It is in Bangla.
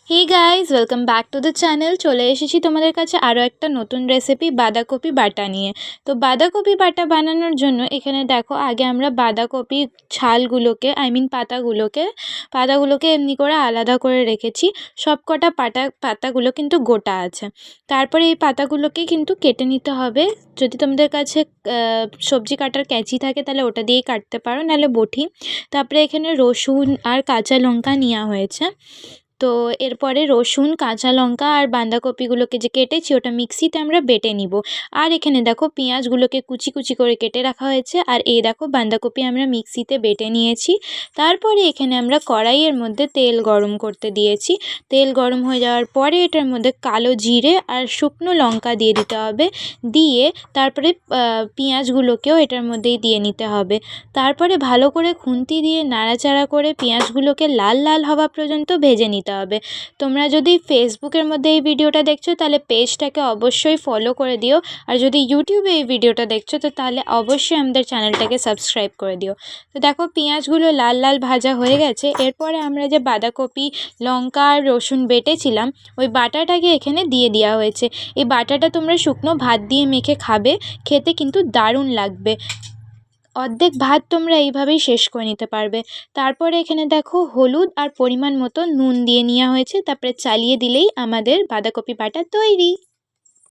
Hey guys, welcome back to the channel. চলে এসেছি তোমাদের কাছে আরও একটা নতুন রেসিপি বাঁধাকপি বাটা নিয়ে। তো বাঁধাকপি বাটা বানানোর জন্য এখানে দেখো, আগে আমরা বাঁধাকপি ছালগুলোকে পাতাগুলোকে এমনি করে আলাদা করে রেখেছি। সব কটা পাতাগুলো কিন্তু গোটা আছে। তারপরে এই পাতাগুলোকে কিন্তু কেটে নিতে হবে। যদি তোমাদের কাছে সবজি কাটার ক্যাঁচি থাকে তাহলে ওটা দিয়েই কাটতে পারো, নাহলে বটি। তারপরে এখানে রসুন আর কাঁচা লঙ্কা নেওয়া হয়েছে। তো এরপরে রসুন, কাঁচা লঙ্কা আর বাঁধাকপিগুলোকে যে কেটেছি ওটা মিক্সিতে আমরা বেটে নিব। আর এখানে দেখো পেঁয়াজগুলোকে কুচি কুচি করে কেটে রাখা হয়েছে। আর এই দেখো বাঁধাকপি আমরা মিক্সিতে বেটে নিয়েছি। তারপরে এখানে আমরা কড়াইয়ের মধ্যে তেল গরম করতে দিয়েছি। তেল গরম হয়ে যাওয়ার পরে এটার মধ্যে কালো জিরে আর শুকনো লঙ্কা দিয়ে দিতে হবে। দিয়ে তারপরে পেঁয়াজগুলোকেও এটার মধ্যেই দিয়ে নিতে হবে। তারপরে ভালো করে খুন্তি দিয়ে নাড়াচাড়া করে পেঁয়াজগুলোকে লাল লাল হওয়া পর্যন্ত ভেজে নিতে হবে। তোমরা যদি ফেসবুকের মধ্যে এই ভিডিওটা দেখছো তাহলে পেজটাকে অবশ্যই ফলো করে দিও। আর যদি ইউটিউবে এই ভিডিওটা দেখছো তো তাহলে অবশ্যই আমাদের চ্যানেলটাকে সাবস্ক্রাইব করে দিও। তো দেখো পেঁয়াজগুলো লাল লাল ভাজা হয়ে গেছে। এরপরে আমরা যে বাঁধাকপি, লঙ্কা আর রসুন বেটেছিলাম ওই বাটাটাকে এখানে দিয়ে দেওয়া হয়েছে। এই বাটাটা তোমরা শুকনো ভাত দিয়ে মেখে খাবে, খেতে কিন্তু দারুণ লাগবে। অর্ধেক ভাত তোমরা এইভাবেই শেষ করে নিতে পারবে। তারপরে এখানে দেখো হলুদ আর পরিমাণ মতো নুন দিয়ে নেওয়া হয়েছে। তারপরে চালিয়ে দিলেই আমাদের বাঁধাকপি বাটা তৈরি।